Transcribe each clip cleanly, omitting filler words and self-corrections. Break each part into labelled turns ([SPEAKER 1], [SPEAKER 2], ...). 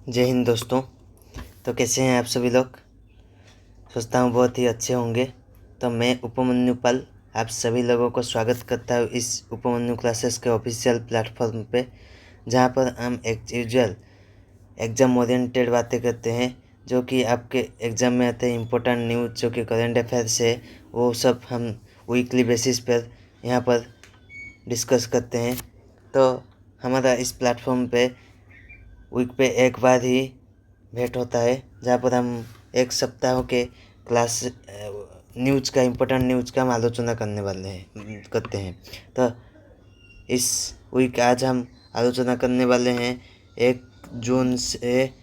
[SPEAKER 1] जय हिंद दोस्तों। तो कैसे हैं आप सभी लोग? सोचता हूँ बहुत ही अच्छे होंगे। तो मैं उपमन्यु पाल आप सभी लोगों को स्वागत करता हूँ इस उपमन्यु क्लासेस के ऑफिशियल प्लेटफॉर्म पे, जहाँ पर हम एक यूजुअल एग्ज़ाम ओरिएंटेड बातें करते हैं, जो कि आपके एग्ज़ाम में आते हैं। इम्पोर्टेंट न्यूज़ जो कि करेंट अफेयर्स है, वो सब हम वीकली बेसिस पर यहाँ पर डिस्कस करते हैं। तो हमारा इस प्लेटफॉर्म पे वीक पे एक बार ही भेंट होता है, जहाँ पर हम एक सप्ताह के क्लास न्यूज़ का इम्पोर्टेंट न्यूज़ का हम आलोचना करते हैं। तो इस वीक आज हम आलोचना करने वाले हैं 1 जून से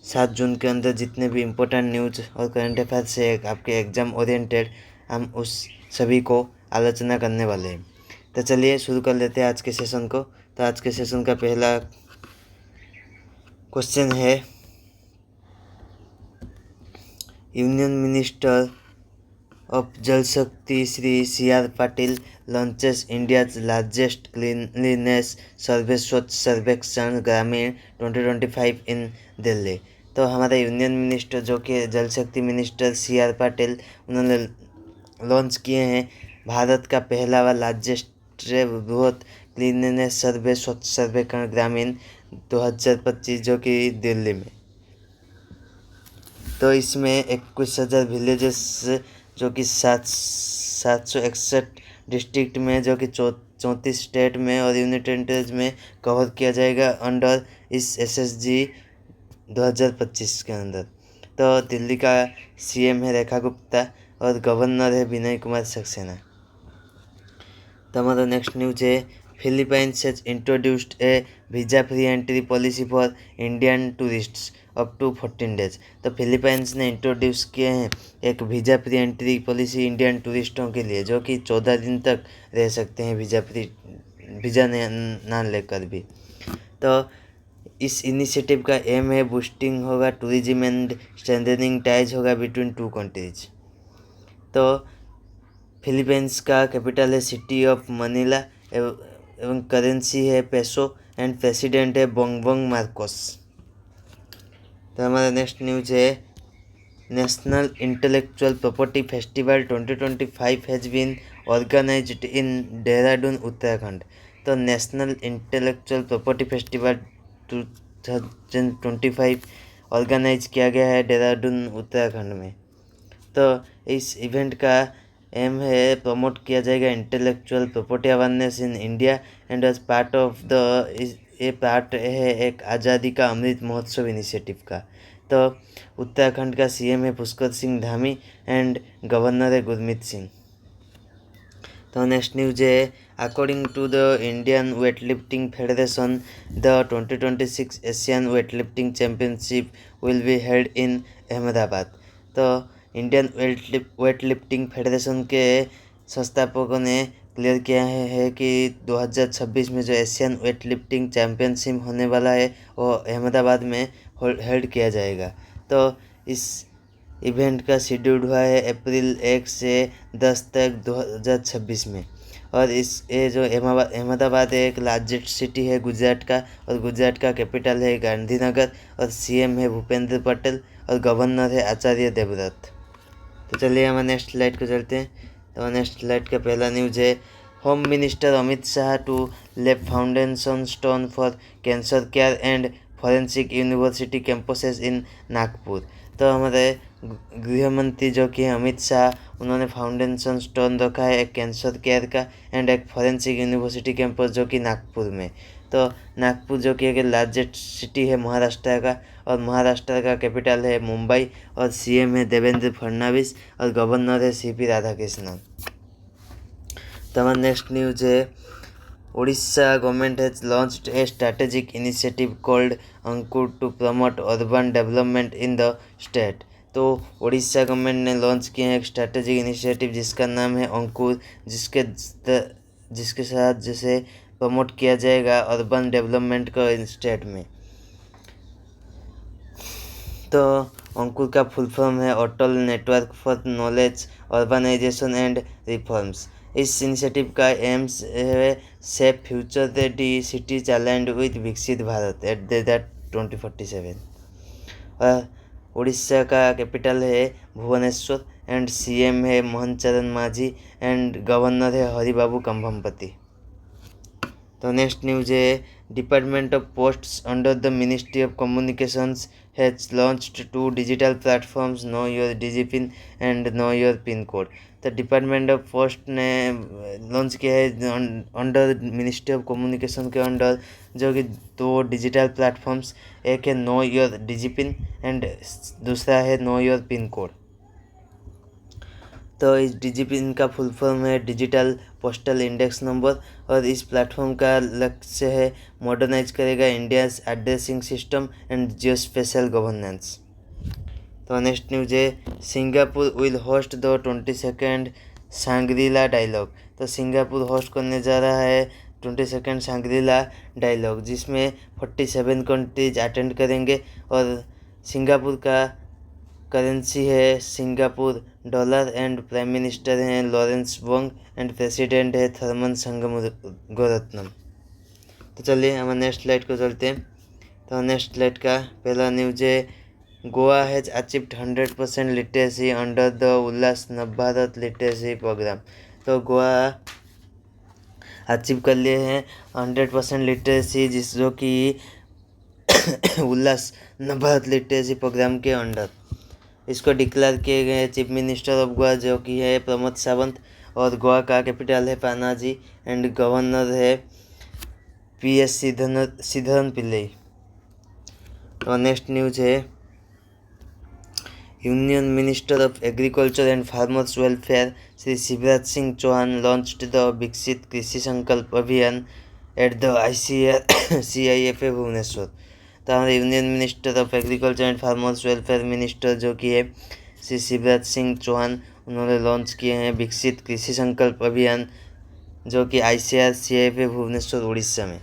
[SPEAKER 1] 7 जून के अंदर जितने भी इम्पोर्टेंट न्यूज़ और करंट अफेयर्स है आपके एग्ज़ाम ओरिएंटेड, हम उस सभी को आलोचना करने वाले हैं। तो चलिए शुरू कर लेते हैं आज के सेशन को। तो आज के सेशन का पहला क्वेश्चन है, union minister of Jal Shakti Shri C R. Patil launches India's largest cleanliness survey Swachh Survekshan ग्रामीण 2025 इन दिल्ली। तो हमारे यूनियन मिनिस्टर जो कि जल शक्ति मिनिस्टर सी.आर. पाटिल, उन्होंने लॉन्च किए हैं भारत का पहला व लार्जेस्ट बृहत क्लीनलीनेस सर्वे स्वच्छ सर्वेक्षण ग्रामीण 2025, जो कि दिल्ली में। तो इसमें 21,000 विलेजेस जो कि 761 डिस्ट्रिक्ट में, जो कि 34 स्टेट में और यूनियन टेरिटरीज में कवर किया जाएगा अंडर इस SSG 2025 के अंदर। तो दिल्ली का CM है रेखा गुप्ता और गवर्नर है विनय कुमार सक्सेना। तो हमारा नेक्स्ट न्यूज़ है, Philippines has introduced a visa free entry policy for Indian tourists up to 14 days. तो फिलीपाइंस ने इंट्रोड्यूस किए हैं एक visa free entry policy Indian टूरिस्टों के लिए, जो कि 14 दिन तक रह सकते हैं वीज़ा ना लेकर भी। तो इस इनिशिएटिव का एम है बूस्टिंग होगा टूरिज्म एंड स्ट्रेंथनिंग टाइज होगा बिटवीन टू कंट्रीज। तो फिलीपींस का कैपिटल है सिटी ऑफ मनीला एवं करेंसी है पेसो एंड प्रेसिडेंट है बोंगबोंग मार्कोस। तो हमारा नेक्स्ट न्यूज़ है, national intellectual property festival 2025 has been organized in Dehradun Uttarakhand. तो national intellectual property festival 2025 organise किया गया है देहरादून उत्तराखंड में। तो इस इवेंट का एम है प्रमोट किया जाएगा intellectual property awareness in India and as part of the ये पार्ट है एक आज़ादी का अमृत महोत्सव इनिशिएटिव का। तो उत्तराखंड का CM है पुष्कर सिंह धामी एंड गवर्नर है गुरमीत सिंह। तो नेक्स्ट न्यूज है, according to the Indian weight lifting federation the 2026 Asian weight lifting championship will be held in Ahmedabad. तो इंडियन वेट लिफ्टिंग फेडरेशन के संस्थापकों ने क्लियर किया है कि 2026 में जो एशियन वेट लिफ्टिंग चैम्पियनशिप होने वाला है वो अहमदाबाद में हेल्ड किया जाएगा। तो इस इवेंट का शेड्यूल हुआ है अप्रैल 1 से 10 तक 2026 में। और ये जो अहमदाबाद एक लार्जेस्ट सिटी है गुजरात का, और गुजरात का कैपिटल है गांधीनगर, और CM है भूपेंद्र पटेल और गवर्नर है आचार्य देवव्रत। तो चलिए हमारे नेक्स्ट स्लाइड को चलते हैं। तो नेक्स्ट स्लाइड का पहला न्यूज़ है, home minister Amit Shah to lay foundation stone for cancer care and forensic university campuses in Nagpur. तो हमारे गृह मंत्री जो कि अमित शाह, उन्होंने फाउंडेशन स्टोन रखा है एक कैंसर केयर का एंड एक फॉरेंसिक यूनिवर्सिटी कैंपस जो कि नागपुर में। तो नागपुर जो कि एक लार्जेस्ट सिटी है महाराष्ट्र का, और महाराष्ट्र का कैपिटल है मुंबई, और CM है देवेंद्र फडणवीस और गवर्नर है CP राधाकृष्णन। तो हमारा नेक्स्ट न्यूज़ है, Odisha government has launched a strategic initiative called Ankur to promote urban development in the state। तो उड़ीसा गवर्नमेंट ने लॉन्च किया है एक स्ट्रैटेजिक इनिशिएटिव जिसका नाम है अंकुर, जिसके साथ जैसे प्रमोट किया जाएगा अर्बन डेवलपमेंट को स्टेट में। तो अंकुर का फुल फॉर्म है Atal network for knowledge urbanization and reforms. इस इनिशिएटिव का एम्स है safe future ready cities aligned with Viksit Bharat at the 2047। और उड़ीसा का कैपिटल है भुवनेश्वर एंड सीएम है मोहन चरण मांझी एंड गवर्नर है हरिबाबू कंभमपति। तो नेक्स्ट न्यूज है department of posts under the ministry of communications has launched 2 digital platforms know your DIGIPIN and know your pin code. तो department of post ने लॉन्च किया है अंडर मिनिस्ट्री ऑफ कम्युनिकेशन के under, जो कि 2 digital platforms, एक है know your DIGIPIN and दूसरा है नो योर पिन कोड। तो इस डिजिपिन का फुल फॉर्म है डिजिटल पोस्टल इंडेक्स नंबर, और इस प्लेटफॉर्म का लक्ष्य है मॉडर्नाइज करेगा India's addressing system and geo spatial governance. तो नेक्स्ट न्यूज है Singapore will host the 22nd Shangri La dialogue. तो सिंगापुर होस्ट करने जा रहा है 22nd सांग्रीला डायलॉग, जिसमें 47 कंट्रीज अटेंड करेंगे, और सिंगापुर का करेंसी है Singapore dollar and prime minister हैं लॉरेंस वोंग एंड प्रेसिडेंट है थर्मन संगमरत्नम। तो चलिए हम नेक्स्ट स्लाइड को चलते हैं। तो नेक्स्ट स्लाइड का पहला न्यूज है Goa has achieved 100% literacy under the Ullas Navbharat literacy programme. तो गोवा अचीव कर लिए हैं 100% लिटरेसी, जो कि उल्लास नवभारत लिटरेसी प्रोग्राम के अंडर। इसको डिक्लेयर किए गए चीफ मिनिस्टर ऑफ गोवा, जो कि है प्रमोद सावंत, और गोवा का कैपिटल है पानाजी एंड गवर्नर है PS श्रीधरन पिल्लई। और नेक्स्ट न्यूज है union minister of agriculture and farmers welfare Shri Shivraj Singh Chouhan launched the Viksit Krishi Sankalp Abhiyan at the ICAR CIFA Bhubaneswar. तो हमारे union minister of agriculture and farmers welfare minister, जो कि है श्री शिवराज सिंह चौहान, उन्होंने लॉन्च किए हैं विकसित कृषि संकल्प अभियान, जो कि ICAR CIFA भुवनेश्वर उड़ीसा में।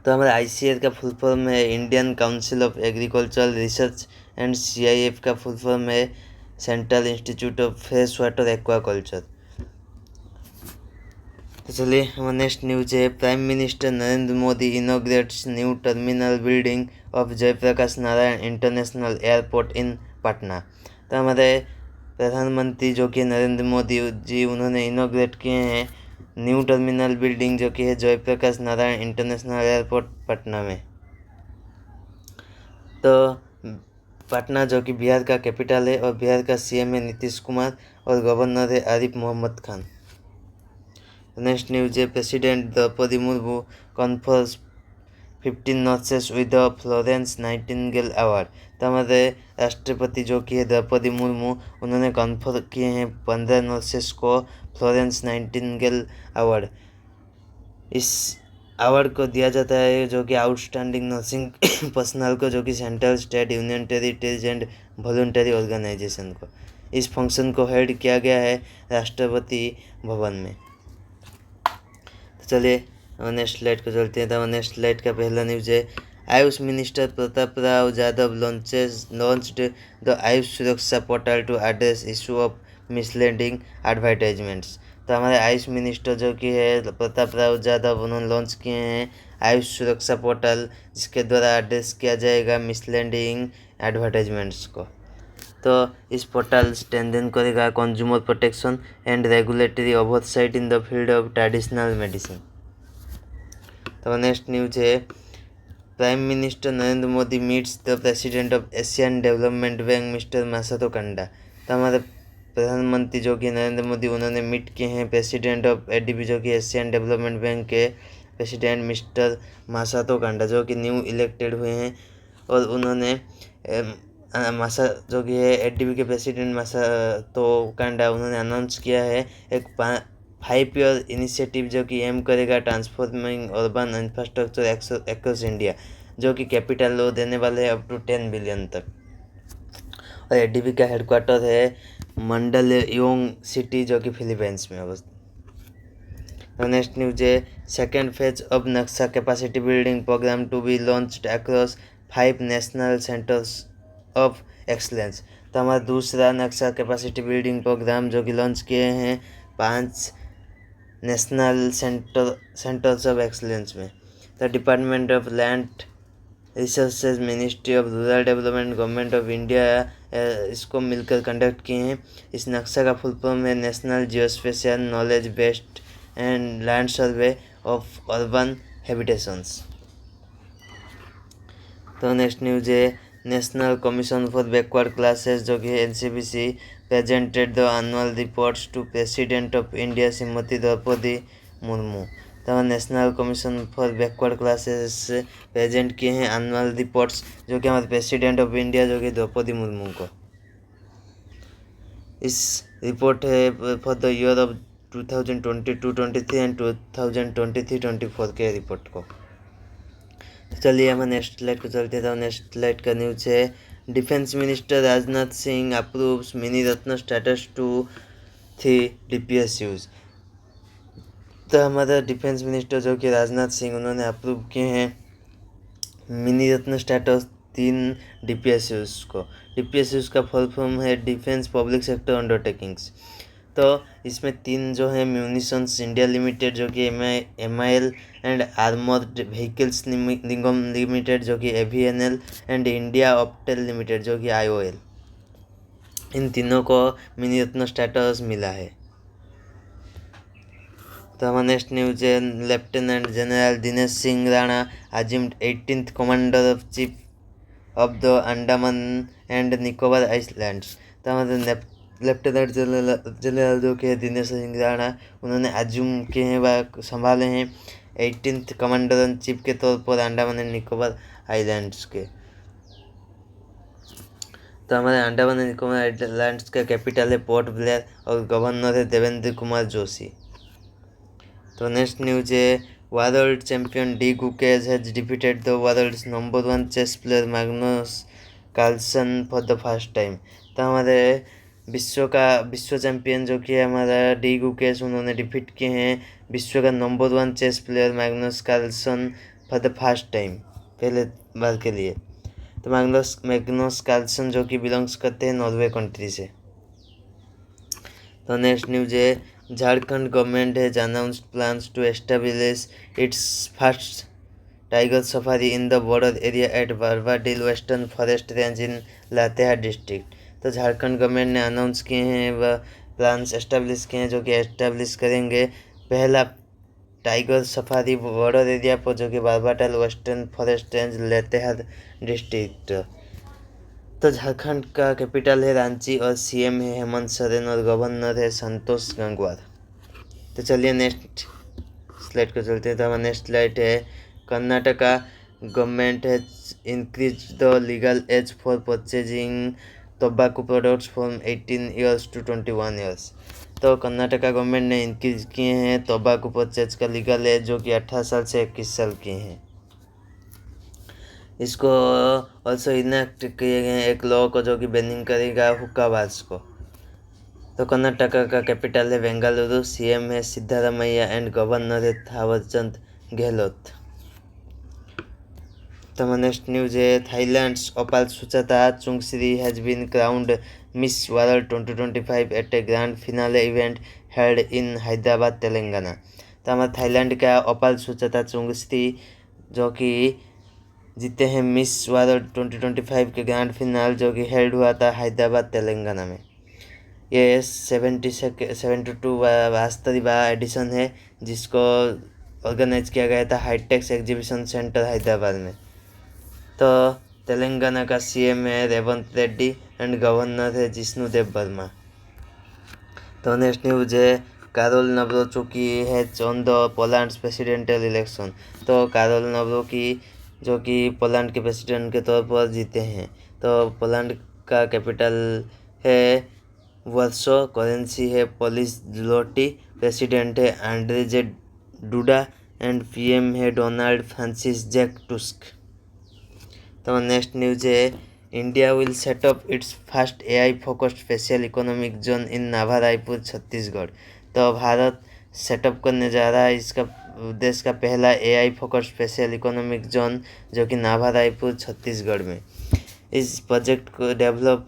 [SPEAKER 1] तो हमारे ICAR का फुल फॉर्म है Indian council of agricultural research and CIF का फुल फॉर्म है central institute of fresh water aquaculture. तो चलिए हमारा नेक्स्ट न्यूज है prime minister Narendra Modi inaugurates new terminal building of Jayaprakash Narayan international airport in Patna. तो हमारे प्रधानमंत्री, जो कि नरेंद्र मोदी जी, उन्होंने इनॉग्रेट किए हैं न्यू टर्मिनल बिल्डिंग, जो कि है जयप्रकाश नारायण इंटरनेशनल एयरपोर्ट पटना में। तो पटना, जो कि बिहार का कैपिटल है, और बिहार का CM है नीतीश कुमार, और गवर्नर है आरिफ मोहम्मद खान। नेक्स्ट न्यूज है president Droupadi Murmu confers 15 nurses with the Florence Nightingale award. तो हमारे राष्ट्रपति, जो कि है द्रौपदी मुर्मू, उन्होंने कॉन्फर किए हैं 15 नर्सेस को फ्लोरेंस नाइटिंगेल अवार्ड। इस अवार्ड को दिया जाता है, जो कि आउटस्टैंडिंग नर्सिंग पर्सनल को, जो कि central, state, union territories and voluntary organisation को। इस फंक्शन को हेड किया गया है राष्ट्रपति भवन में। तो चलिए नेक्स्ट स्लाइड को चलते हैं। तो नेक्स्ट स्लाइड का पहला न्यूज है AYUSH minister Pratap Rao Yadav launched the AYUSH Suraksha portal to address issue of misleading advertisements. तो हमारे आयुष मिनिस्टर, जो कि है प्रताप राव यादव, उन्होंने लॉन्च किए हैं आयुष सुरक्षा पोर्टल, जिसके द्वारा एड्रेस किया जाएगा मिसलीडिंग एडवर्टाइजमेंट्स को। तो इस पोर्टल स्ट्रेंथन करेगा consumer protection and regulatory oversight in the field of traditional medicine. तो नेक्स्ट न्यूज है prime minister Narendra Modi meets the president of Asian Development Bank mister Masato Kanda. तो हमारे प्रधानमंत्री, जो कि नरेंद्र मोदी, उन्होंने मीट किए हैं प्रेसिडेंट ऑफ ADB, जो कि एशियन डेवलपमेंट बैंक के प्रेसिडेंट मिस्टर मासातो कांडा, जो कि न्यू इलेक्टेड हुए हैं, और उन्होंने जो कि है ADB के प्रेसिडेंट मासातो कांडा, उन्होंने अनाउंस किया है एक 5 ईयर इनिशिएटिव, जो कि एम करेगा transforming urban infrastructure across India, जो कि कैपिटल लो देने वाले हैं अप टू 10 बिलियन तक। और ADB का हेडक्वार्टर है मंडलयोंग सिटी, जो कि फिलीपींस में अवस्थित। नेक्स्ट न्यूज है second phase of Naksha capacity building programme to be launched across 5 national centres of excellence. तो हमारा दूसरा नक्शा कैपेसिटी बिल्डिंग प्रोग्राम, जो कि लॉन्च किए हैं 5 नेशनल सेंटर्स ऑफ एक्सलेंस में। तो department of land resources, ministry of rural development, government of India इसको मिलकर कंडक्ट किए हैं। इस नक्शा का फुल फॉर्म है national geospatial knowledge based and land survey of urban habitations. तो नेक्स्ट न्यूज है national commission for backward classes जो कि NCBC presented the annual reports to president of India Shrimati Droupadi Murmu. तो national commission for backward classes present किए हैं annual reports जो कि हमारे प्रेसिडेंट ऑफ इंडिया जो कि द्रौपदी मुर्मू को। इस रिपोर्ट है for the year of 2022-23 and 2023-24 के रिपोर्ट को। चलिए हम नेक्स्ट स्लाइड को चलते हैं। नेक्स्ट स्लाइड का न्यूज है defence minister Rajnath Singh approves mini Ratna status to 3 DPSUs। तो हमारा डिफेंस मिनिस्टर जो कि राजनाथ सिंह उन्होंने अप्रूव किए हैं मिनी रत्न स्टेटस 3 DPSUs को। DPSUs का फुल फॉर्म है डिफेंस पब्लिक सेक्टर अंडरटेकिंग्स। तो इसमें 3 जो है म्यूनिशंस इंडिया लिमिटेड जो कि MIL and armoured vehicles Nigam limited जो कि AVNL and India Optel limited जो कि IOL, इन तीनों को मिनी रत्न स्टेटस मिला है। तो हमारा नेक्स्ट न्यूज है lieutenant general Dinesh Singh Rana assumed 18th commander of chief of the Andaman and Nicobar islands. तो हमारे लेफ्टिनेंट जनरल जो कि दिनेश सिंह राणा उन्होंने अज्यूम किए हैं व संभाले हैं 18th कमांडर इन चीफ के तौर पर अंडमान एंड निकोबार आइलैंड्स के। तो हमारे अंडमान एंड निकोबार आइलैंड्स का कैपिटल है पोर्ट ब्लेयर और गवर्नर है देवेंद्र कुमार जोशी। तो नेक्स्ट न्यूज है world champion D Gukesh has defeated the world's number 1 chess player Magnus Carlsen for the first time. तो हमारे विश्व चैंपियन जो कि हमारा डी गुकेज उन्होंने डिफीट किए हैं विश्व का number 1 chess player Magnus Carlsen for the first time, पहले बार के लिए। तो मैग्नस कार्लसन जो कि बिलोंग्स करते हैं नॉर्वे कंट्री से। तो नेक्स्ट न्यूज है Jharkhand government has announced plans to establish its first tiger safari in the border area at Barwadih western forest range in Latehar district. तो झारखंड गवर्नमेंट ने अनाउंस किए हैं व प्लान्स एस्टेब्लिश किए हैं जो कि एस्टेब्लिश करेंगे पहला टाइगर सफारी बॉर्डर एरिया पर जो कि Barwadih western forest range Latehar district. तो झारखंड का कैपिटल है रांची और CM है हेमंत सोरेन और गवर्नर है संतोष गंगवार। तो चलिए नेक्स्ट स्लाइड को चलते हैं। तो हमारा नेक्स्ट स्लाइड है Karnataka government has increase the legal age for purchasing tobacco products from 18 years to 21 years. तो कर्नाटका गवर्नमेंट ने इंक्रीज किए हैं टोबैको परचेज का लीगल एज जो कि 18 साल से 21 साल किए हैं। इसको ऑल्सो इनेक्ट किए गए एक लॉ को जो कि बैनिंग करेगा हुक्काबाज को। तो कर्नाटका का कैपिटल है बेंगलुरु, CM है सिद्धारमैया एंड गवर्नर है थावरचंद गहलोत। तो नेक्स्ट न्यूज है Thailand's Opal Suchata Chuangsri has been crowned Miss World 2025 at a grand finale event held in Hyderabad Telangana. तो हमारे थाईलैंड का ओपाल सुचाता चुंगश्री जो कि जीते हैं मिस वर्ल्ड 2025 के ग्रैंड फिनाल जो कि हेल्ड हुआ था हैदराबाद तेलंगाना में। ये 72 वास्तविक एडिशन है जिसको ऑर्गेनाइज किया गया था हाईटेक्स एग्जीबिशन सेंटर हैदराबाद में। तो तेलंगाना का CM है रेवंत रेड्डी एंड गवर्नर है जिष्णुदेव वर्मा। तो नेक्स्ट न्यूज है कारोल नवरोचुकी है on the Poland presidential election. तो कारोल नवरोचुकी जो कि पोलैंड के प्रेसिडेंट के तौर पर जीते हैं। तो पोलैंड का कैपिटल है वर्सो, करेंसी है पोलिश ज़्लोटी, प्रेसिडेंट है एंड्रेजे डूडा एंड PM है डोनाल्ड फ्रांसिस जैक टुस्क। तो नेक्स्ट न्यूज है India will set up it's first AI focused special economic zone इन नाभा रायपुर छत्तीसगढ़। तो भारत सेटअप करने जा रहा है इसका देश का पहला AI focused special economic zone जो कि नाभा रायपुर छत्तीसगढ़ में। इस प्रोजेक्ट को डेवलप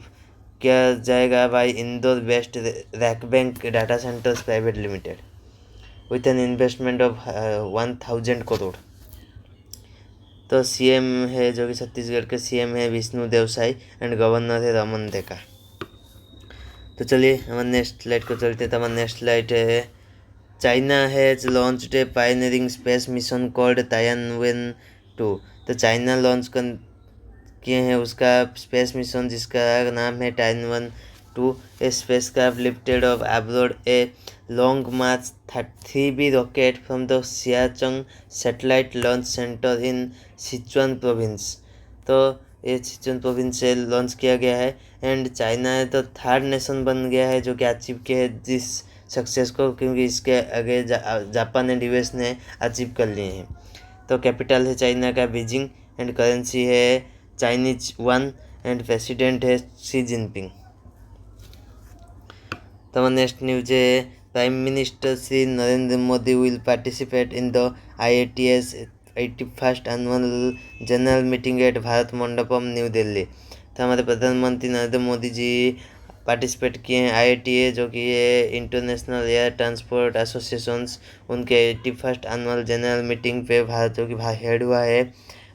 [SPEAKER 1] किया जाएगा by Indore based RackBank data centres private limited with an investment of 1000 crore. तो सीएम है जो कि छत्तीसगढ़ के सीएम है विष्णुदेव साई एंड गवर्नर है रमन देका। तो चलिए हमारे नेक्स्ट स्लाइड को चलते हैं। तो हमारा नेक्स्ट स्लाइड है China has launched a pioneering space mission called Tianwen two. तो चाइना लॉन्च किए हैं उसका स्पेस मिशन जिसका नाम है Tianwen two. A spacecraft lifted off aboard a Long March 3B rocket from the Xichang satellite launch centre in Sichuan province. तो ये Sichuan province से लॉन्च किया गया है एंड चाइना है तो थर्ड नेशन बन गया है जो कि अचीव किया है जिस सक्सेस को, क्योंकि इसके आगे जापान एंड यूएस ने अचीव कर लिए हैं। तो कैपिटल है चाइना का बीजिंग एंड करेंसी है चाइनीज वन एंड प्रेसिडेंट है शी जिनपिंग। तो नेक्स्ट न्यूज है prime minister Shri Narendra Modi will participate in the IATS 81st annual general meeting at Bharat Mandapam new Delhi. तो हमारे प्रधानमंत्री नरेंद्र मोदी जी पार्टिसिपेट किए हैं IATA जो कि ये इंटरनेशनल एयर ट्रांसपोर्ट एसोसिएशंस उनके 81st एनुअल जनरल मीटिंग पे भारत जो कि हेड हुआ है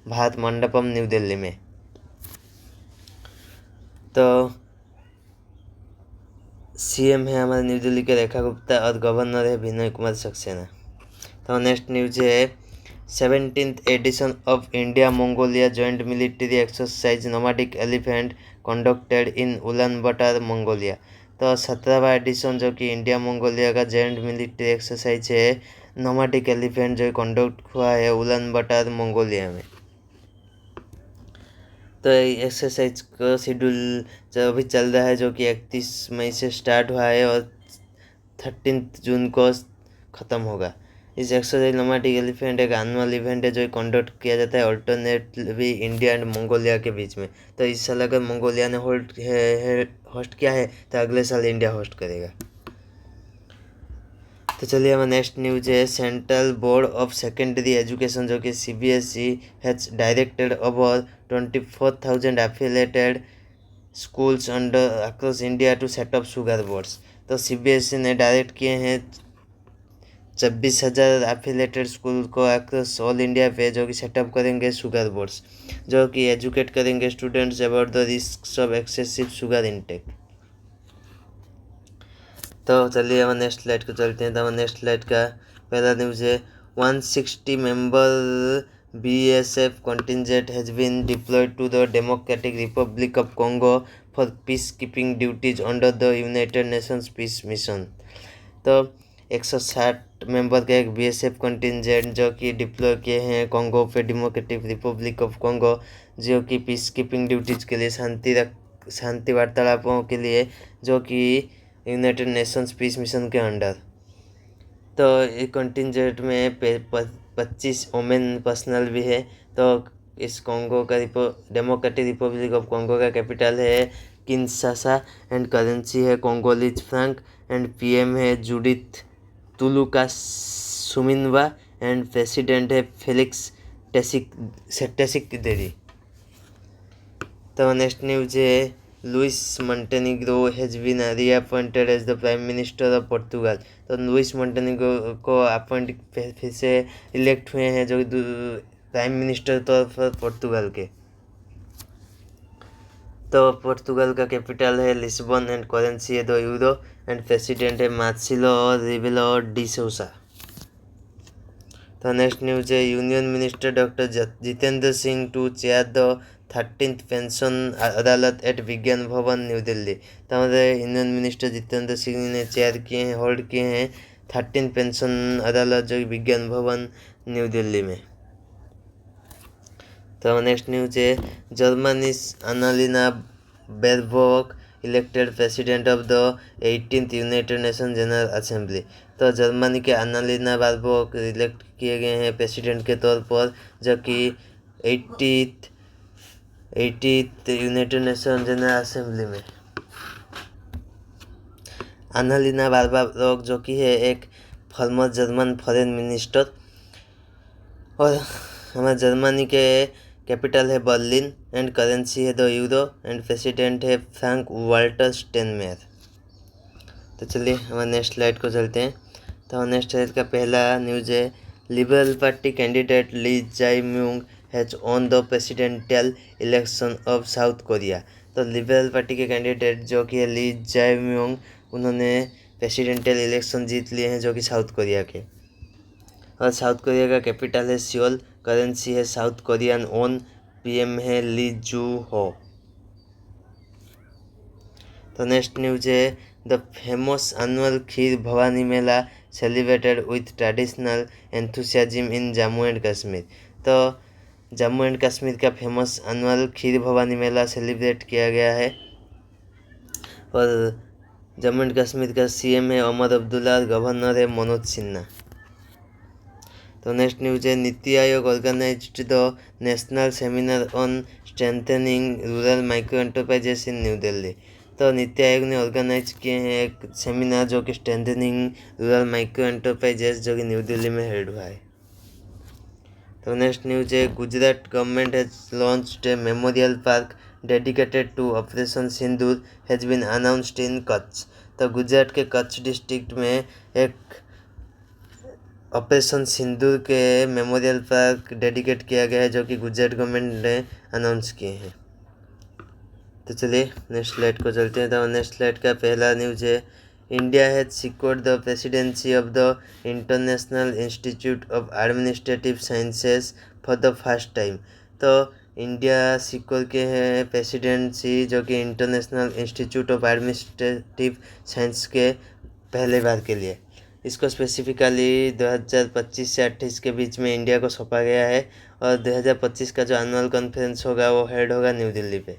[SPEAKER 1] भारत मंडपम न्यू दिल्ली में। तो सीएम है हमारे न्यू दिल्ली के रेखा गुप्ता और गवर्नर है विनय कुमार सक्सेना। तो नेक्स्ट न्यूज है 17th edition of India Mongolia joint military exercise nomadic elephant conducted in Ulan Bator Mongolia. तो 17वां एडिशन जो कि इंडिया मंगोलिया का जॉइंट मिलिट्री एक्सरसाइज है नोमैडिक एलिफेंट जो कंडक्ट हुआ है उलान बटर मंगोलिया में। तो एक्सरसाइज का शेड्यूल जो अभी चल रहा है जो कि 31 मई से स्टार्ट हुआ है और 13 जून को ख़त्म होगा। इस एक्सरसाइज नोमैडिक एलिफेंट एक एनुअल इवेंट है जो कंडक्ट किया जाता है अल्टरनेटली इंडिया एंड मंगोलिया के बीच में। तो इस साल अगर मंगोलिया ने होस्ट किया है तो अगले साल इंडिया होस्ट करेगा। तो चलिए हमारा नेक्स्ट न्यूज है central board of secondary education जो कि CBSE has directed over 24,000 affiliated schools under across India to set up sugar boards. तो CBSE ने डायरेक्ट किए हैं 26,000 एफिलेटेड स्कूल को अक्रॉस ऑल इंडिया पे जो कि सेटअप करेंगे शुगर बोर्ड्स जो कि एजुकेट करेंगे students about the risk of excessive sugar intake. तो चलिए हमारे नेक्स्ट स्लाइड को चलते हैं। तो हमारे नेक्स्ट स्लाइड का पहला न्यूज है 160 member BSF contingent has been deployed to the Democratic Republic of Congo for peacekeeping duties under the United Nations Peace Mission। तो 160 मेंबर का एक BSF कंटिजेंट जो कि डिप्लॉय किए हैं कॉन्गो पे डेमोक्रेटिक रिपब्लिक ऑफ कॉन्गो जो कि पीस कीपिंग ड्यूटीज़ के लिए शांति वार्तालापों के लिए जो कि यूनाइटेड नेशंस पीस मिशन के अंडर। तो इस कंटिजेंट में 25 वोमेन पर्सनल भी है। तो इस कॉन्गो का डेमोक्रेटिक रिपब्लिक ऑफ कॉन्गो का कैपिटल है किनशासा एंड करेंसी है कोंगोलीज फ्रैंक एंड PM है Judith Tuluka Suminwa and president है फेलिक्स टेसिकदेरी। तो नेक्स्ट न्यूज है Luis Montenegro has been reappointed as the prime minister of Portugal. तो Luis Montenegro को appoint फिर से इलेक्ट हुए हैं जो प्राइम मिनिस्टर तौर पर पोर्तुगाल के। तो पोर्तुगाल का कैपिटल है लिस्बन एंड करेंसी है 2 यूरो एंड प्रेसिडेंट है मार्सिलो रिबेलो डी सोसा। तो नेक्स्ट न्यूज है union minister doctor Jitendra Singh to chair the 13th pension Adalat at Vigyan Bhawan new Delhi. तो हमारे यूनियन मिनिस्टर जितेंद्र सिंह ने चेयर किए हैं होल्ड किए हैं 13th पेंशन अदालत जो विज्ञान भवन न्यू दिल्ली में। तो नेक्स्ट न्यूज है Germany Annalena Baerbock elected president of the 18th United Nation General Assembly. तो जर्मनी के अन्नालिना बेरबॉक इलेक्ट किए गए हैं प्रेसिडेंट के तौर पर जो कि 80th United Nation General assembly में। अन्नालिना बेरबॉक जो कि है एक फॉर्मर जर्मन फॉरेन मिनिस्टर और हमारे जर्मनी के कैपिटल है बर्लिन एंड करेंसी है 2 यूरो एंड प्रेसिडेंट है फ्रैंक वाल्टर स्टेनमेयर। तो चलिए हमारे नेक्स्ट स्लाइड को चलते हैं। तो नेक्स्ट स्लाइड का पहला न्यूज है लिबरल पार्टी कैंडिडेट ली जाई Mueang has won the presidential election of south Korea. तो लिबरल पार्टी के कैंडिडेट जो कि ली जाए-म्योंग, उन्होंने प्रेसिडेंशियल इलेक्शन जीत लिए हैं जो कि साउथ कोरिया के। और साउथ कोरिया का कैपिटल है सियोल, करेंसी है साउथ कोरियन ओन, पीएम है ली जू हो। तो नेक्स्ट न्यूज है the famous annual kheer Bhavani Mela celebrated with traditional enthusiasm in Jammu and Kashmir. तो जम्मू एंड कश्मीर का फेमस एनुअल खीर भवानी मेला सेलिब्रेट किया गया है। और जम्मू एंड कश्मीर का सीएम है ओमर अब्दुल्ला और गवर्नर है मनोज सिन्हा। तो नेक्स्ट न्यूज है NITI Aayog organized the national seminar on strengthening rural micro enterprises in new Delhi. तो नीति आयोग ने ऑर्गेनाइज किए हैं एक सेमिनार जो कि स्ट्रेंथनिंग रूरल माइक्रो एंटरप्राइजेस, जो कि न्यू दिल्ली में हेड हुआ है। तो नेक्स्ट न्यूज है Gujarat government has launched a memorial park dedicated to operation Sindoor has been announced in Kutch. तो गुजरात के कच्छ डिस्ट्रिक्ट में एक ऑपरेशन सिंदूर के मेमोरियल पार्क डेडिकेट किया गया है जो कि गुजरात गवर्नमेंट ने अनाउंस किए हैं। तो चलिए नेक्स्ट स्लाइड को चलते हैं। तो नेक्स्ट स्लाइड का पहला न्यूज है India has secured the presidency of the international institute of administrative sciences for the first time. तो इंडिया सिक्योर के हैं प्रेसिडेंसी जो कि international institute of administrative science के पहले बार के लिए। इसको स्पेसिफिकली 2025 से 28 के बीच में इंडिया को सौंपा गया है। और 2025 का जो एनुअल कॉन्फ्रेंस होगा वो हेड होगा न्यू दिल्ली पे।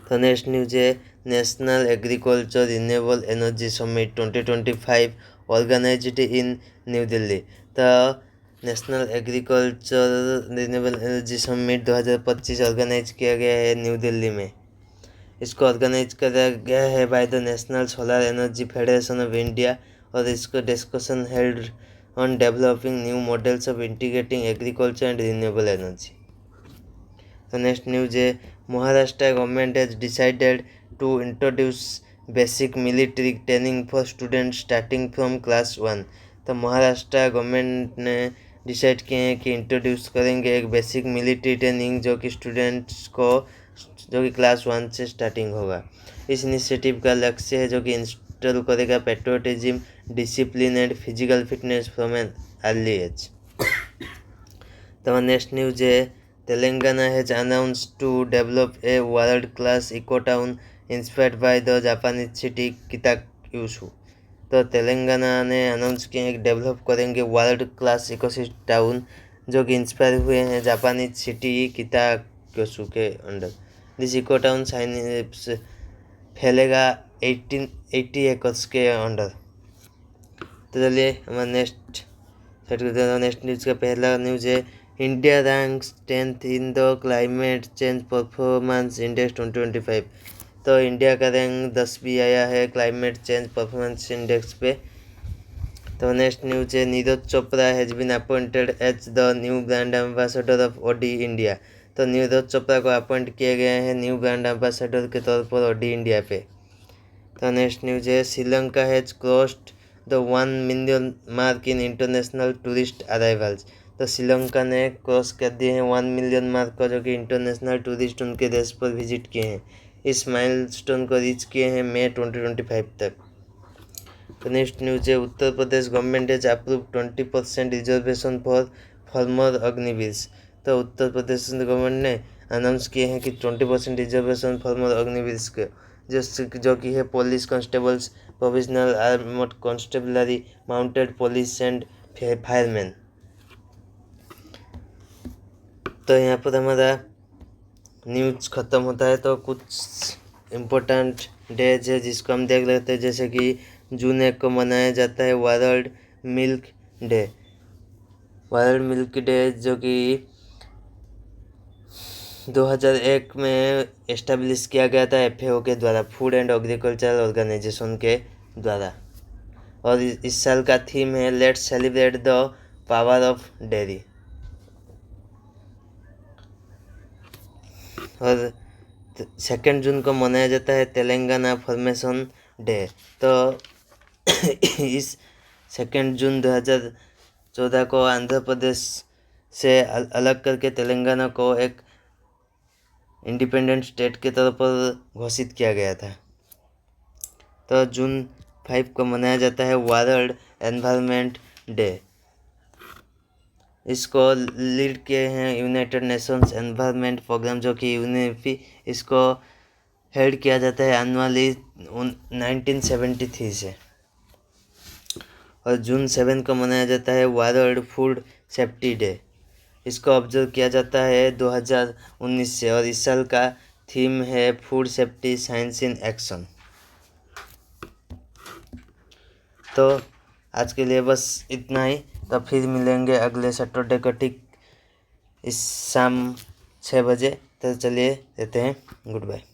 [SPEAKER 1] तो नेक्स्ट न्यूज है national agriculture renewable energy summit 2025 organised in new Delhi. तो national agriculture renewable energy summit 2025 organise किया गया है न्यू दिल्ली में। इसको ऑर्गेनाइज किया गया है by the national solar energy federation of India. और इसको discussion held on developing new models of integrating agriculture and renewable energy. तो नेक्स्ट न्यूज है Maharashtra government has decided to introduce basic military training for students starting from class 1। तो Maharashtra government ने decide किए हैं कि introduce करेंगे एक बेसिक मिलिट्री ट्रेनिंग जो कि स्टूडेंट्स को जो कि क्लास 1 से स्टार्टिंग होगा। इस इनिशिएटिव का लक्ष्य है जो कि इंस्टॉल करेगा patriotism, discipline and physical fitness from an early age. तो नेक्स्ट न्यूज है Telangana has announced to develop a world class eco town inspired by the Japanese city Kitakyushu. तो तेलंगाना ने अनाउंस किए हैं डेवलप करेंगे वर्ल्ड क्लास इको टाउन जो कि inspire हुए हैं जापानीज सिटी किताक्यूशु के अंडर। दिस इको टाउन फैलेगा 80 एकर्स के अंडर। तो चलिए हमारा नेक्स्ट न्यूज़ का पहला न्यूज़ है India ranks 10th in the climate change performance index 2025। तो इंडिया का रैंक 10वीं आया है क्लाइमेट चेंज परफॉर्मेंस इंडेक्स पे। तो नेक्स्ट न्यूज़ है Neeraj Chopra has been appointed as the new brand ambassador of Audi India. तो नीरज चोपड़ा को अपॉइंट किए गए हैं न्यू ब्रांड एम्बेसडर के तौर पर ओडी इंडिया पे। तो नेक्स्ट न्यूज है Sri Lanka has crossed the 1 million mark in international tourist arrivals. तो श्रीलंका ने क्रॉस कर दिए हैं 1 मिलियन मार्क को जो कि इंटरनेशनल टूरिस्ट उनके देश पर विजिट किए हैं। इस माइलस्टोन को रीच किए हैं मई 2025 तक। तो नेक्स्ट न्यूज है Uttar Pradesh government has approve 20% reservation for former Agniveer. तो उत्तर प्रदेश गवर्नमेंट ने अनाउंस किए हैं कि 20% रिजर्वेशन फॉर्मर अग्निवीर के जो कि है police constables, provisional armed constabulary, mounted police and fireman. तो यहाँ पर हमारा न्यूज़ ख़त्म होता है। तो कुछ इम्पोर्टेंट डेज है जिसको हम देख लेते हैं, जैसे कि जून 1 को मनाया जाता है world milk day. World milk day जो कि 2001 में एस्टेब्लिश किया गया था FAO के द्वारा, फूड एंड एग्रीकल्चरल ऑर्गेनाइजेशन के द्वारा। और इस साल का थीम है let's celebrate the power of dairy. और 2 जून को मनाया जाता है तेलंगाना फॉर्मेशन डे। तो इस 2 जून 2014 को आंध्र प्रदेश से अलग करके तेलंगाना को एक इंडिपेंडेंट स्टेट के तौर पर घोषित किया गया था। तो जून 5 को मनाया जाता है वर्ल्ड एनवायरनमेंट डे। इसको लीड किए हैं यूनाइटेड नेशंस एनवायरनमेंट प्रोग्राम, जो कि यूएनईपी, इसको हेड किया जाता है एनुअली 1973 से। और जून 7 को मनाया जाता है वर्ल्ड फूड सेफ्टी डे। इसको ऑब्जर्व किया जाता है 2019 से, और इस साल का थीम है food safety science in action. तो आज के लिए बस इतना ही। तो फिर मिलेंगे अगले सैटरडे को ठीक इस शाम 6 बजे। तो चलिए देते हैं गुड बाय।